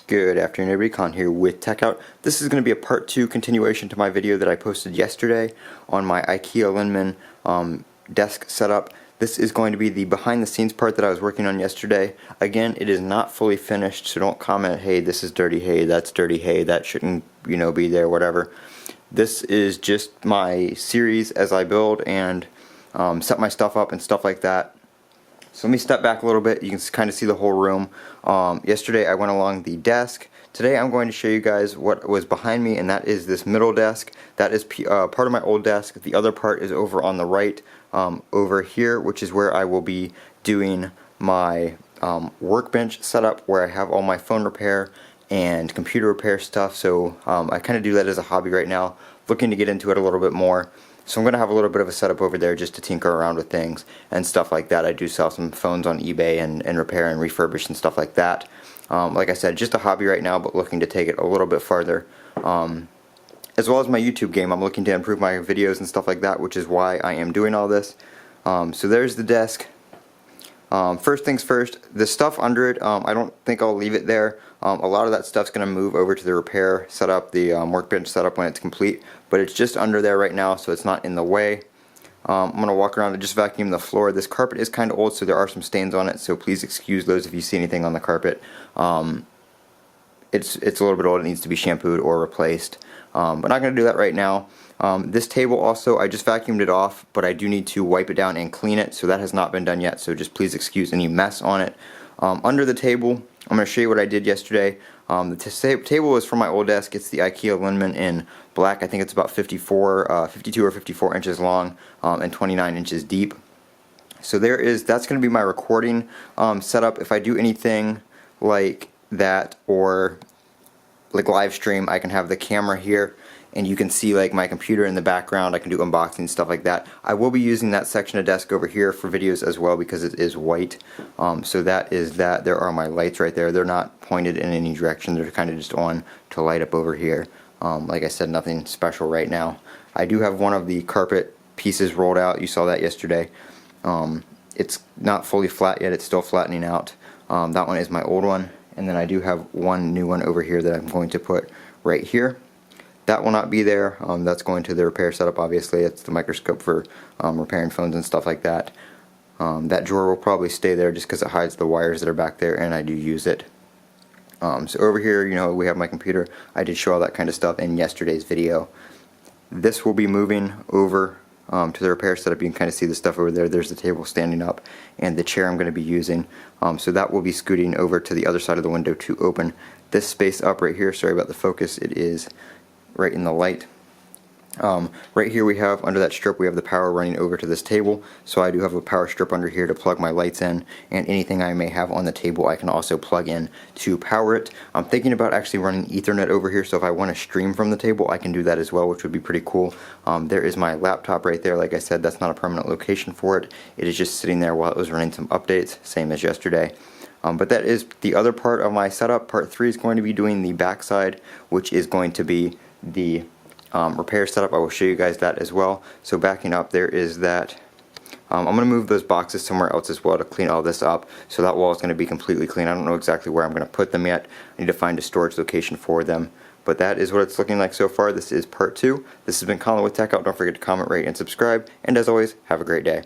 Good afternoon everybody, Con here with Techout. This is going to be a part 2 continuation to my video that I posted yesterday on my IKEA Linman desk setup. This is going to be the behind the scenes part that I was working on yesterday. Again, it is not fully finished, so don't comment, hey this is dirty, hey that's dirty, hey that shouldn't be there, whatever. This is just my series as I build and set my stuff up and stuff like that. So let me step back a little bit. You can kind of see the whole room. Yesterday I went along the desk. Today I'm going to show you guys what was behind me, and that is this middle desk. That is part of my old desk. The other part is over on the right over here, which is where I will be doing my workbench setup, where I have all my phone repair and computer repair stuff. So I kind of do that as a hobby right now, looking to get into it a little bit more. So I'm going to have a little bit of a setup over there just to tinker around with things and stuff like that. I do sell some phones on eBay and repair and refurbish and stuff like that. Like I said, just a hobby right now, but looking to take it a little bit farther. As well as my YouTube game, I'm looking to improve my videos and stuff like that, which is why I am doing all this. So there's the desk. First things first, the stuff under it, I don't think I'll leave it there. A lot of that stuff's going to move over to the repair setup, the workbench setup when it's complete, but it's just under there right now, so it's not in the way. I'm going to walk around and just vacuum the floor. This carpet is kind of old, so there are some stains on it, so please excuse those if you see anything on the carpet. It's a little bit old, it needs to be shampooed or replaced, but not going to do that right now. This table also, I just vacuumed it off, but I do need to wipe it down and clean it, so that has not been done yet, so just please excuse any mess on it. Under the table, I'm going to show you what I did yesterday. The table is from my old desk. It's the IKEA Linman in black. I think it's about 52 or 54 inches long and 29 inches deep. So that's going to be my recording setup. If I do anything like that or like live stream, I can have the camera here and you can see like my computer in the background. I can do unboxing and stuff like that. I will be using that section of desk over here for videos as well because it is white. So that is that. There are my lights right there. They're not pointed in any direction. They're kind of just on to light up over here. Like I said, nothing special right now. I do have one of the carpet pieces rolled out. You saw that yesterday. It's not fully flat yet. It's still flattening out. That one is my old one. And then I do have one new one over here that I'm going to put right here. That will not be there. That's going to the repair setup, obviously. It's the microscope for repairing phones and stuff like that. That drawer will probably stay there just because it hides the wires that are back there, and I do use it. So over here, we have my computer. I did show all that kind of stuff in yesterday's video. This will be moving over to the repair setup. You can kind of see the stuff over there. There's the table standing up and the chair I'm going to be using. So that will be scooting over to the other side of the window to open this space up right here. Sorry about the focus. It is right in the light. Right here we have, under that strip, we have the power running over to this table. So I do have a power strip under here to plug my lights in, and anything I may have on the table I can also plug in to power it. I'm thinking about actually running Ethernet over here, so if I want to stream from the table I can do that as well, which would be pretty cool. There is my laptop right there. Like I said, that's not a permanent location for it. It is just sitting there while it was running some updates, same as yesterday. But that is the other part of my setup. Part 3 is going to be doing the backside, which is going to be the repair setup. I will show you guys that as well. So backing up, there is that. I'm going to move those boxes somewhere else as well to clean all this up. So that wall is going to be completely clean. I don't know exactly where I'm going to put them yet. I need to find a storage location for them. But that is what it's looking like so far. This is part 2. This has been Colin with Techout. Don't forget to comment, rate, and subscribe. And as always, have a great day.